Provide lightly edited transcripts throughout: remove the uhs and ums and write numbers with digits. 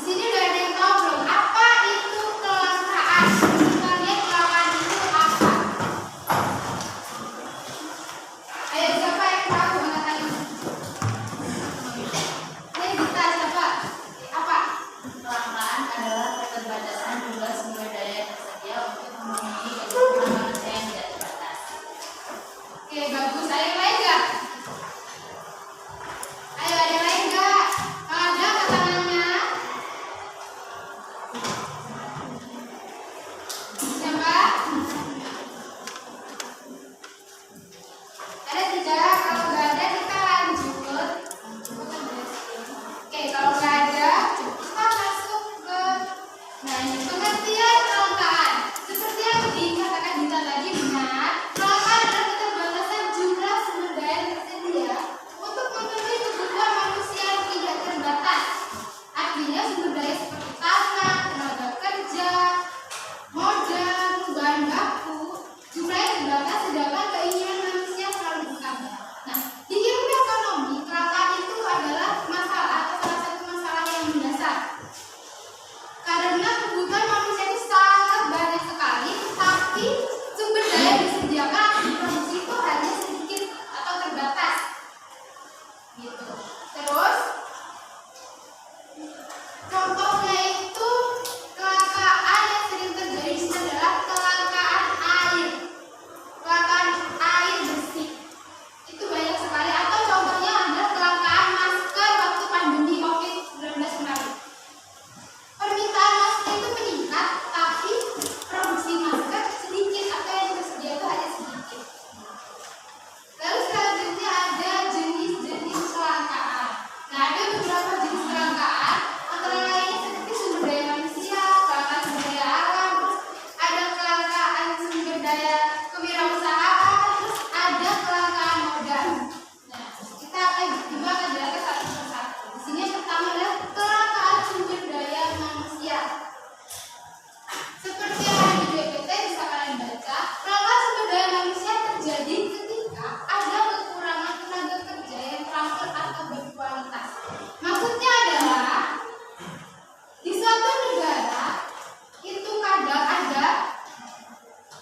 sini udah ada yang tahu belum? Apa itu kelangkaan? Kita lihat kelangkaan itu apa? Ayo, siapa yang tahu kata ini? Ayo kita siapa? Apa? Kelangkaan adalah keterbatasan jumlah sumber daya yang tersedia untuk memenuhi kebutuhan manusia yang tidak terbatas. Oke, bagus. Ayo lain nggak? Ayo ada lain nggak? Kalau ada angkat tangannya. Siapa? Ada tidak? Kalau nggak ada kita lanjut. Oke, kalau nggak ada kita masuk ke pengertian kelangkaan. Seperti yang dikatakan Dita tadi benar, kelangkaan adalah keterbatasan jumlah sumber daya yang tersedia untuk memenuhi kebutuhan manusia yang tidak terbatas. Artinya sumber daya seperti tanah, tenaga kerja, modal, bahan baku, jumlahnya terbatas sedangkan keinginan manusia selalu bertambah. Nah, di ilmu ekonomi, kelangkaan itu adalah masalah atau salah satu masalah yang mendasar. Karena kebutuhan manusia itu sangat banyak sekali, tapi sumber daya yang disediakan atau diproduksi itu hanya sedikit atau terbatas. Gitu. Terus, contohnya itu kelangkaan yang sering terjadi di sini adalah kelangkaan air, kelangkaan air bersih. Itu banyak sekali. Atau contohnya adalah kelangkaan masker waktu pandemi COVID-19 kemarin. Permintaan masker itu meningkat, tapi produksi masker sedikit atau yang tersedia itu hanya sedikit. Lalu selanjutnya ada jenis-jenis kelangkaan. Nah, ada beberapa jenis kelangkaan, antara lain seperti sumber daya manusia, kelangkaan sumber daya alam, terus ada kelangkaan sumber daya kewirausahaan, terus ada kelangkaan modal. Nah, kita akan jelaskan satu persatu. Di sini yang pertama adalah kelangkaan sumber daya manusia. Seperti yang ada di BPT bisa kalian baca, kelangkaan sumber daya manusia terjadi ketika ada kekurangan tenaga kerja yang terampil atau berkualitas. Maksudnya adalah di suatu negara itu kadang ada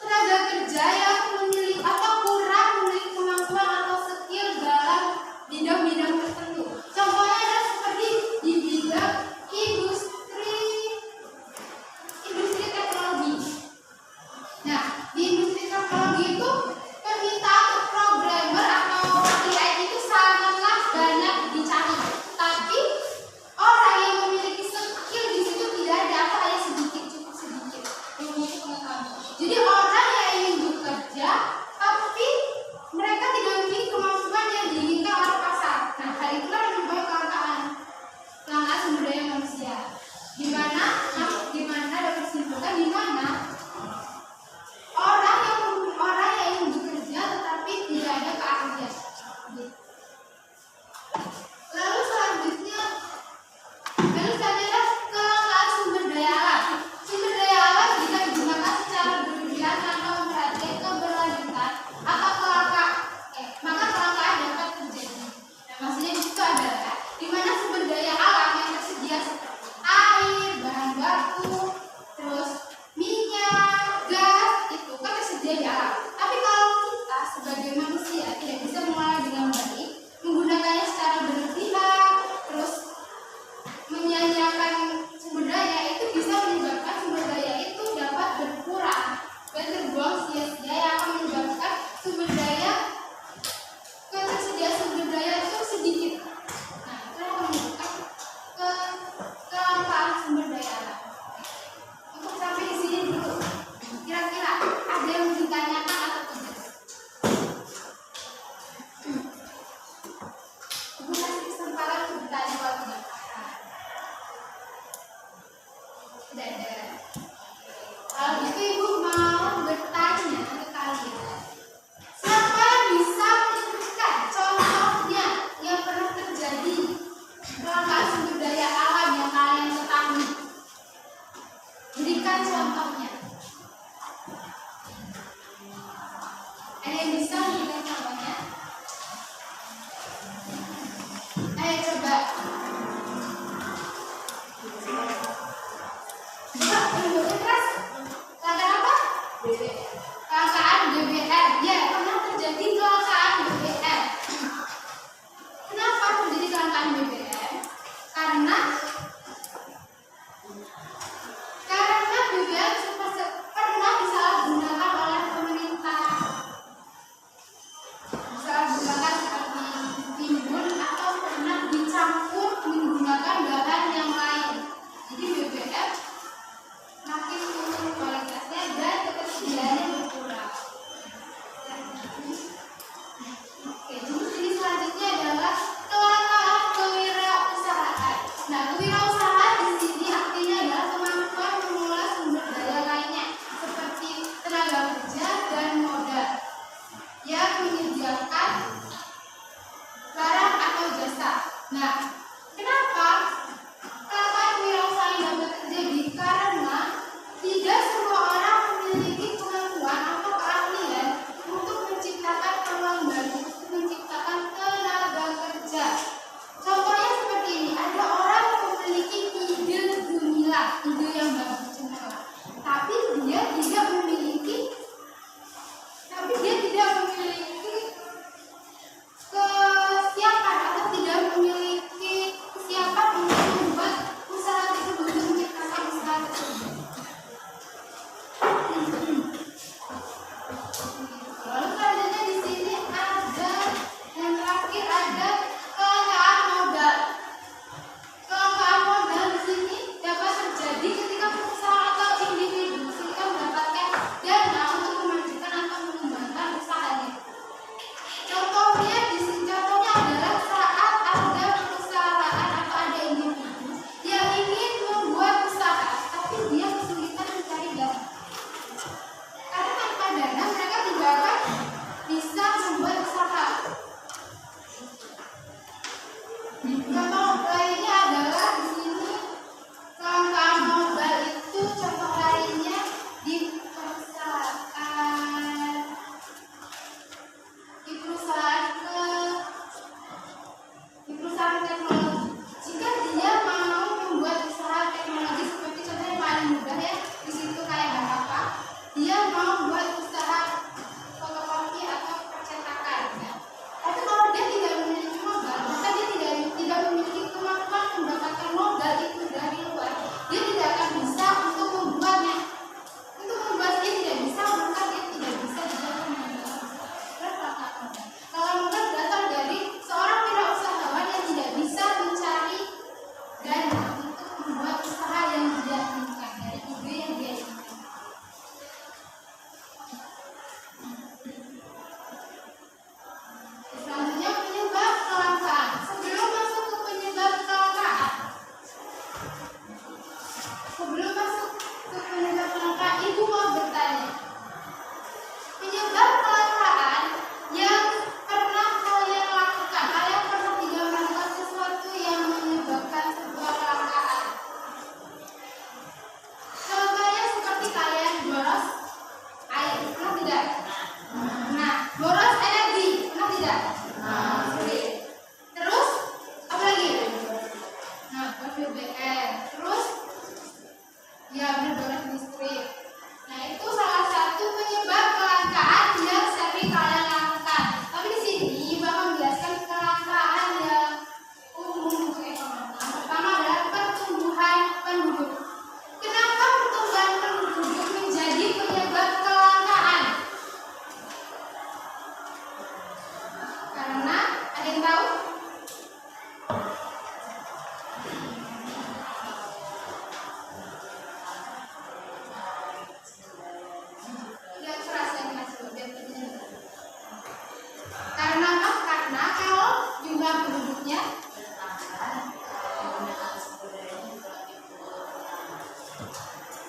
tenaga kerja yang memiliki atau kurang memiliki kemampuan atau skill dalam bidang-bidang tertentu. Contohnya adalah seperti di bidang industri teknologi. Nah, di industri teknologi itu permintaan untuk programmer atau AI itu sangatlah banyak dicari. Tapi orang yang memiliki skill di situ tidak ada atau hanya sedikit, cukup sedikit memiliki pengetahuan. Jadi orang yang ingin bekerja, tapi mereka tidak memiliki kemampuan yang diinginkan oleh pasar. Nah, hal itulah yang menyebabkan kelangkaan sumber daya manusia. Di mana dapat disimpulkan di mana orang yang ingin bekerja tetapi tidak ada keahlian. Lalu selanjutnya adalah kelangkaan sumber daya alam. Sumber daya alam jika digunakan secara berlebihan tanpa memperhatikan keberlanjutan atau maka kelangkaan dapat terjadi. Nah, maksudnya di situ adalah di mana sumber daya alam yang tersedia seperti air, bahan baku, terus minyak, gas, itu kan tersedia di alam. Tapi kalau kita sebagai manusia tidak bisa mengolah dengan baik, menggunakannya secara berlebihan, terus menyanyiakan sumber daya, itu bisa menyebabkan sumber daya itu dapat berkurang dan terbuang sia-sia yang akan menyebabkan sumber daya ketersediaan sumber daya itu sedikit. Nah, itu akan menyebabkan kelangkaan sumber daya alam. Untuk sampai di sini dulu. Kira-kira ada yang ditanyakan atau tidak? Ibu kasih kesempatan untuk bertanya kalau tidak. Tidak ada. Kalau gitu Ibu mau bertanya ke kalian. Siapa yang bisa menyebutkan contohnya yang pernah terjadi kelangkaan sumber daya alam yang kalian ketahui? Berikan contohnya. Ada yang bisa memberikan contohnya? Ayo coba.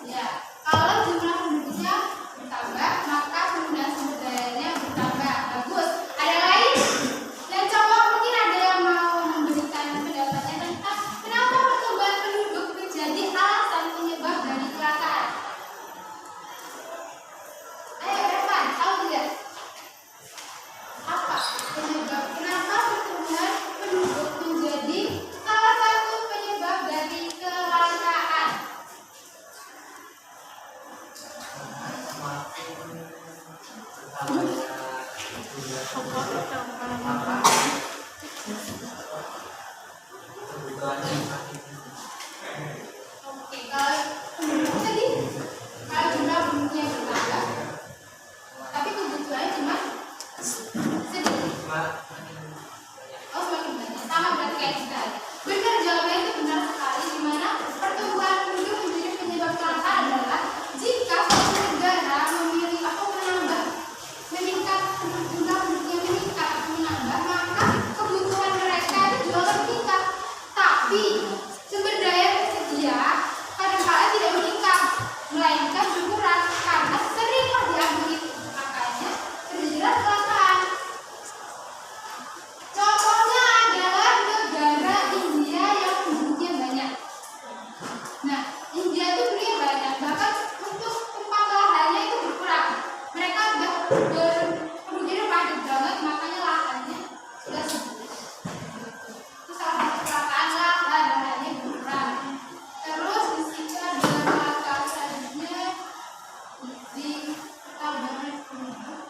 Ya, kalau jumlah penduduknya bertambah, maka penggunaan sumber dayanya bertambah. Bagus. Ada lain? Dan coba mungkin ada yang mau memberikan pendapatnya tentang kenapa pertumbuhan penduduk menjadi alasan penyebab dari kecelakaan. Ayo, Revan, tahu tidak? Apa penyebab? Kenapa pertumbuhan penduduk menjadi salah satu penyebab dari kecelakaan? Oke, kalau penduduk tadi, kalau jumlah penduduknya bertambah, tapi kebutuhannya cuma sedikit. Oh, semakin banyak. Sama berarti kayak kita. Benar, jawabannya itu benar sekali. Di mana pertumbuhan penduduk menjadi penyebab kecelakaan adalah jika suatu negara memilih atau meningkat jumlah penduduknya meningkat atau menambah, maka kebutuhan mereka itu juga akan meningkat. Tapi sumber daya tersedia kadang-kala tidak meningkat, melainkan berkurang karena seringlah diambil itu. Makanya terjadilah kecelakaan. Contohnya adalah negara India yang penduduknya banyak. Nah, India itu penduduknya banyak, bahkan untuk tempat lahannya itu berkurang. Mereka sudah penduduknya padat banget, makanya lahannya sudah sedikit. Itu salah satu kecelakaan lahannya berkurang. Terus di sini ada kecelakaan selanjutnya di pertambangan penduduk.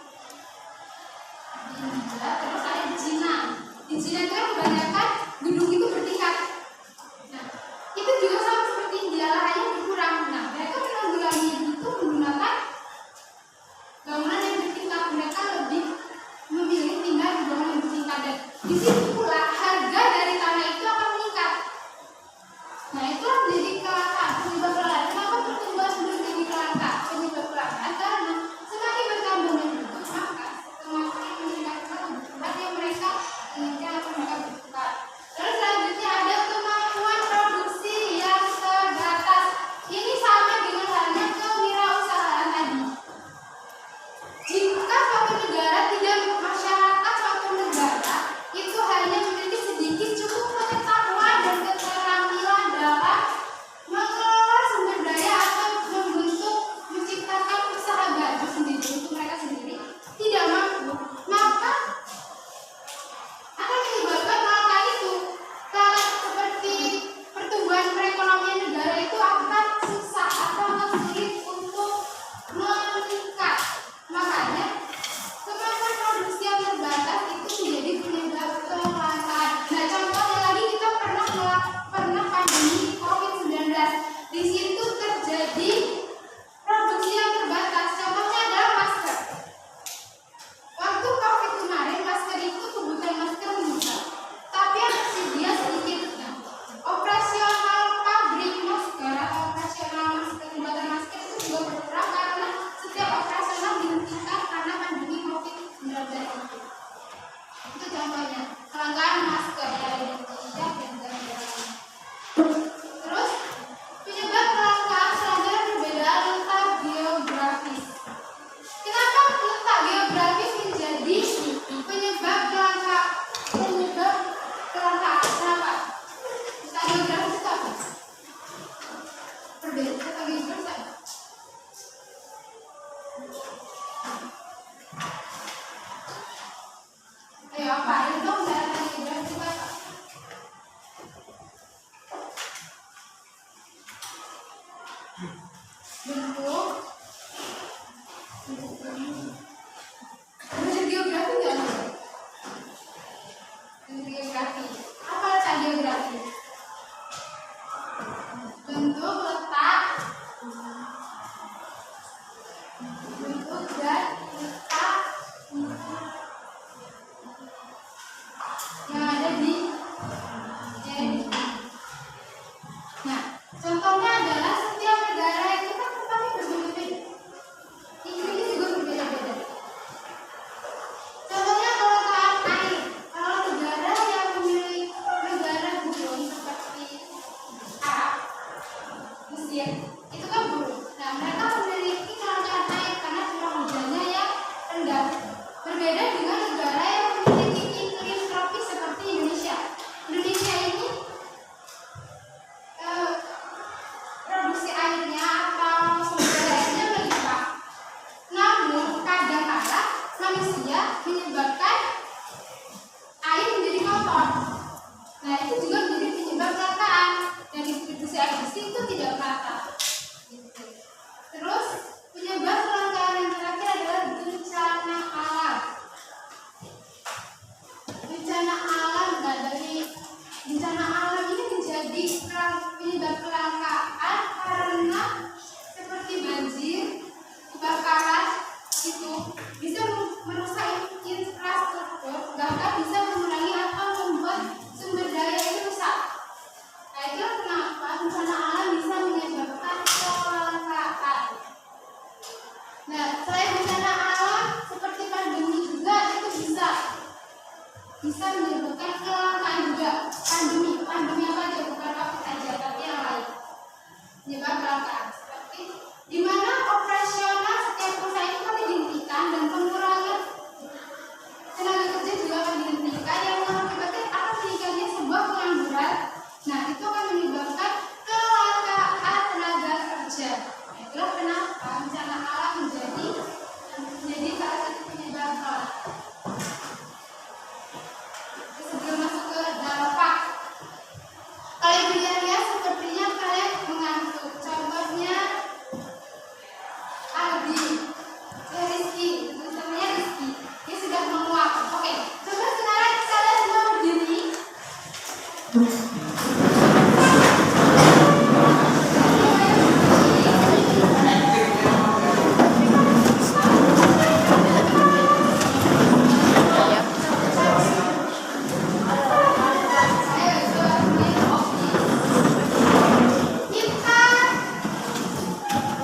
Terus ada di Cina. Di Cina itu kan kebanyakan gedung itu bertingkat. Nah, itu juga sama seperti India, lahannya berkurang. Nah, mereka menanggulangi itu menggunakan bangunan yang bertingkat. Mereka lebih memilih tinggal di bangunan yang bertingkat, dan di situ pula harga dari tanah itu akan meningkat. Nah, itulah menjadi kecelakaan, penyebab kecelakaan. Kenapa pertumbuhan penduduk jadi kecelakaan? Penyebab kecelakaan karena semakin bertambahnya penduduk, maka semakin meningkatnya kebutuhan yang mereka inginkan atau mereka butuhkan. Terus selanjutnya ada kemampuan produksi yang terbatas. Ini sama dengan halnya kewirausahaan tadi. Jika suatu negara tidak, masyarakat suatu negara itu hanya memiliki sedikit cukup pengetahuan dan keterampilan dalam mengelola sumber daya atau menciptakan usaha baru sendiri untuk mereka sendiri, tidak mampu, maka akan menyebabkan hal itu. Seperti pertumbuhan perekonomian negara itu akan susah atau akan sulit untuk meningkat. Makanya kemampuan produksi yang terbatas itu menjadi penyebab kecelakaan. Nah, contohnya lagi kita pernah pandemi COVID-19. Di situ terjadi produksi yang terbatas. Contohnya adalah masker. Waktu COVID kemarin, masker itu kebutuhan masker meningkat, tapi yang tersedia sedikit. Nah, operasional pabrik masker atau operasional masker, pembuatan masker itu juga berkurang karena setiap operasional dihentikan karena pandemi COVID-19 itu. Itu contohnya kelangkaan masker yang ada di Indonesia dan negara lain. Terus penyebab kelangkaan selanjutnya perbedaan letak geografis. Kenapa letak geografis menjadi penyebab kelangkaan? Kenapa? Letak geografis itu apa? Perbedaan letak geografis apa? Ayo, apa? Ada dong letak geografis itu apa? Bentuk geografi nggak ada? Geografi. Apa letak geografi? Bentuk, letak, bentuk dan letak yang ada di jadi. Nah, contohnya adalah setiap negara itu kan tempatnya berbeda-beda. Iklimnya juga berbeda-beda. pesisir itu kan buruk. Nah, mereka memiliki kelangkaan air karena curah hujannya yang rendah. Berbeda dengan negara yang memiliki iklim tropis seperti Indonesia. Indonesia ini produksi airnya atau sumber airnya melimpah. Namun kadang-kadang manusia menyebabkan air menjadi kotor. Nah, itu juga menjadi penyebab kelangkaan dan distribusi air bersih itu tidak merata. Terus penyebab kelangkaan yang terakhir adalah bencana alam. Bencana alam, nah dari bencana alam ini menjadi penyebab kelangkaan karena seperti banjir, kebakaran itu bisa merusak infrastruktur, bahkan bisa mengurangi atau membuat sumber daya itu rusak. Nah, itulah kenapa bencana alam bisa menyebabkan kelangkaan. Nah, selain bencana alam seperti pandemi juga itu bisa menyebabkan kelangkaan juga. Pandemi apa aja, bukan COVID aja, tapi yang lain menyebabkan kelangkaan. Seperti di mana operasional setiap perusahaan itu akan dihentikan dan pengurangan tenaga kerja juga akan dihentikan yang mengakibatkan akan meningkatnya sebuah pengangguran. Nah, itu akan menyebabkan kelangkaan tenaga kerja. Itulah kenapa bencana alam menjadi salah satu penyebab kelangkaan. Sebelum masuk ke dampak, kalian lihat sepertinya kalian mengantuk. Contohnya Aldi, Rizky, teman-temannya Rizky, dia sudah menguap. Oke, coba sekarang kalian semua berdiri.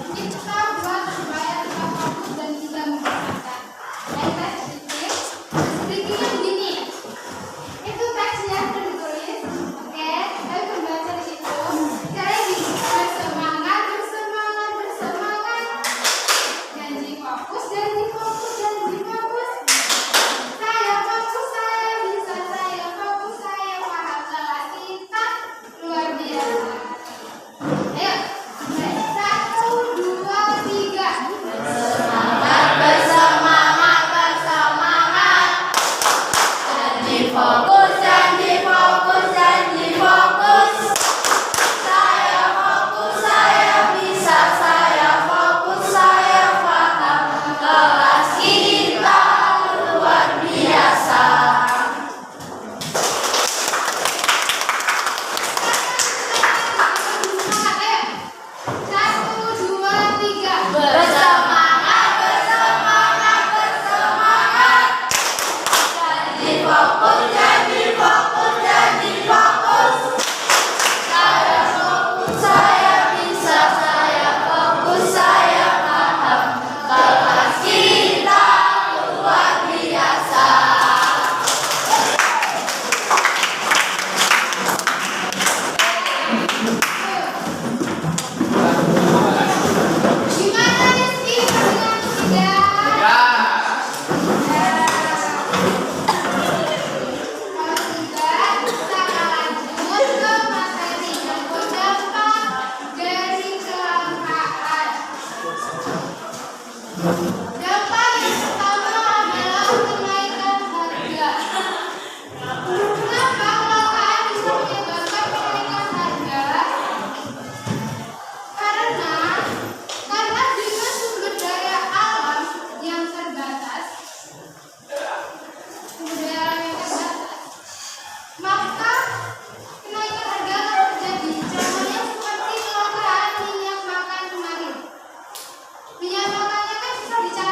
Kita buat supaya tetap fokus dan tidak membosankan. Kita sedikitnya begini. Itu teksnya sudah ditulis, oke? Tapi pembaca di situ. Caranya gini, bersemangat, bersemangat, bersemangat. Janji fokus, janji fokus, janji fokus. Saya fokus, saya bisa, saya fokus, saya paham. Kelas kita luar biasa. Ayo, mulai. 1, 2, 3. Bersemangat, bersemangat, bersemangat. Janji fokus, janji fokus, janji fokus. Saya fokus, saya bisa, saya fokus, saya paham. Kelas kita luar biasa. Semangat, ayo. 1, 2, 3. Bersemangat, bersemangat, bersemangat. Janji fokus, janji fokus, janji fokus. Saya fokus, saya bisa, saya fokus, saya paham. Kelas kita luar biasa. Gimana Rizky? Perhatian tidak? Kalau tidak, kita akan lanjut ke materi dampak dari kelangkaan. Dampak yang pertama adalah kenaikan harga. Kenapa kelangkaan bisa menyebabkan kenaikan harga? Karena dengan sumber daya alam yang terbatas, maka kenaikan harga akan terjadi. Contohnya seperti kelangkaan minyak makan kemarin. Minyak makannya kan susah dicari.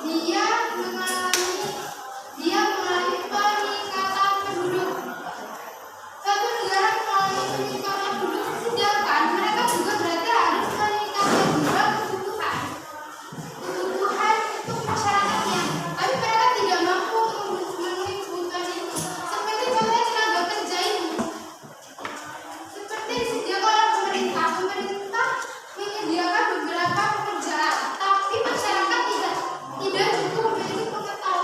dia mengalami peningkatan penduduk. Suatu negara mengalami peningkatan penduduk, sedangkan mereka juga berarti harus meningkatkan juga kebutuhan untuk masyarakatnya. Tapi mereka tidak mampu untuk memenuhi kebutuhan itu. Seperti contohnya tenaga kerja ini. Seperti disediakan oleh pemerintah menyediakan beberapa pekerjaan, tapi masyarakat tidak cukup memiliki pengetahuan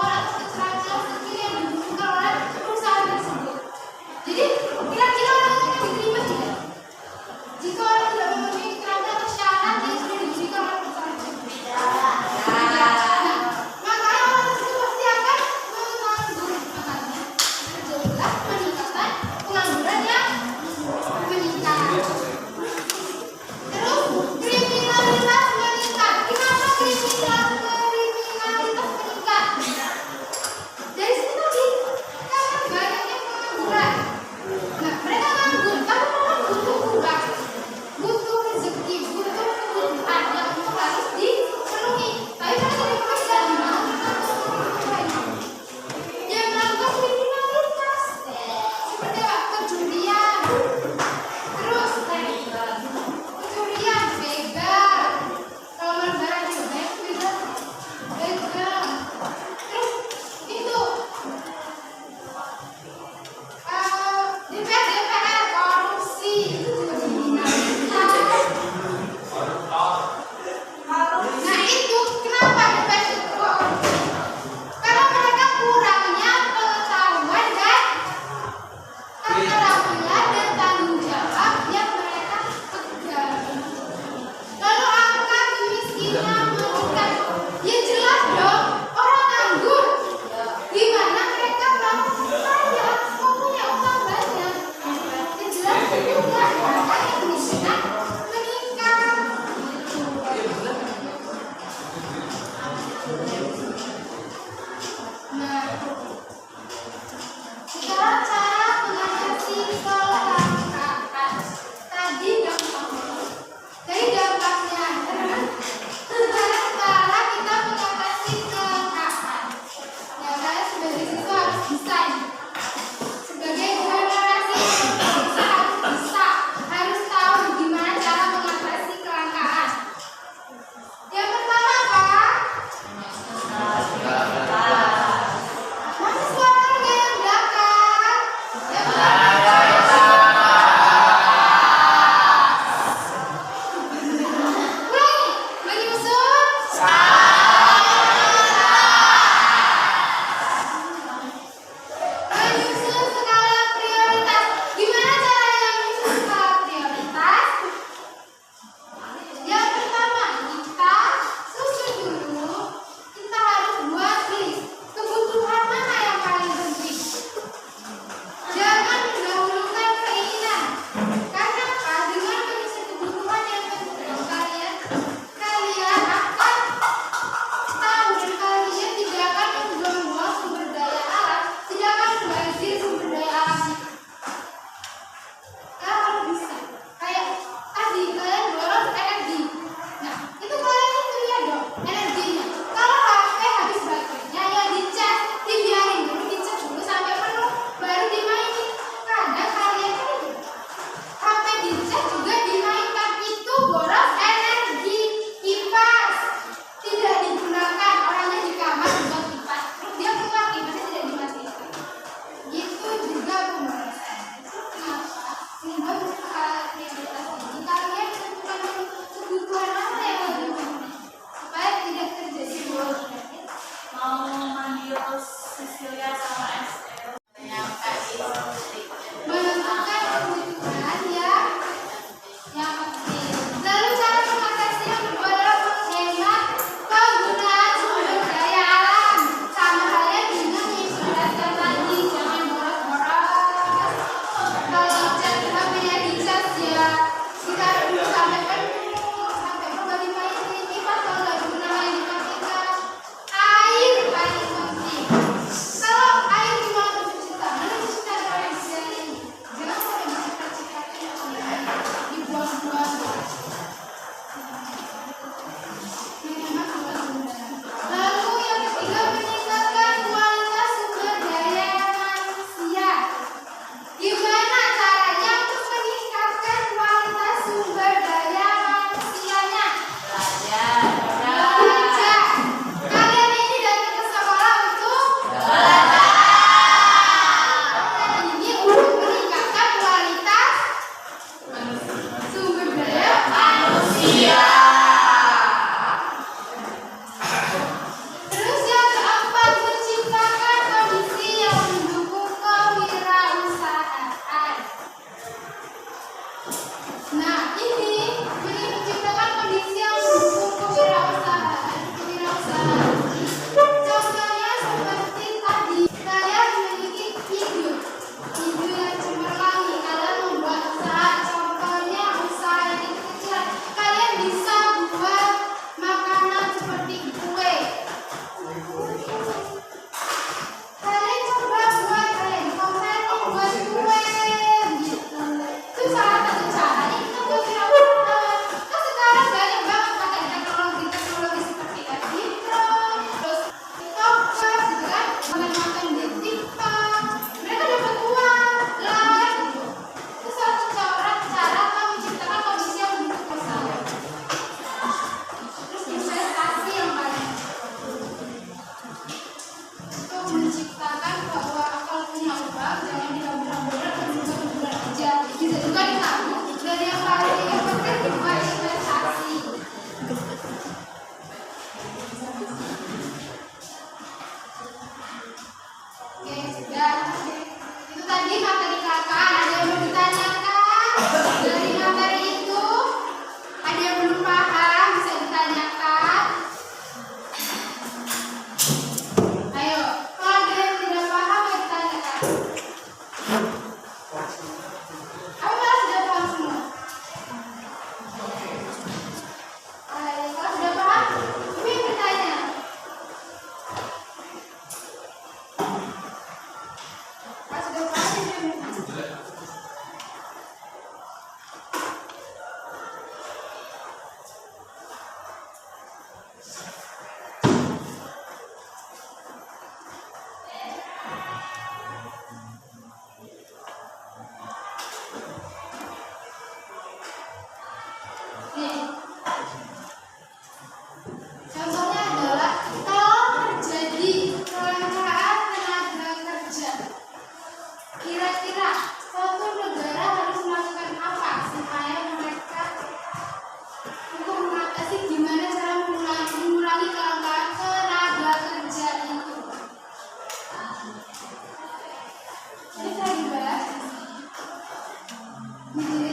didirikan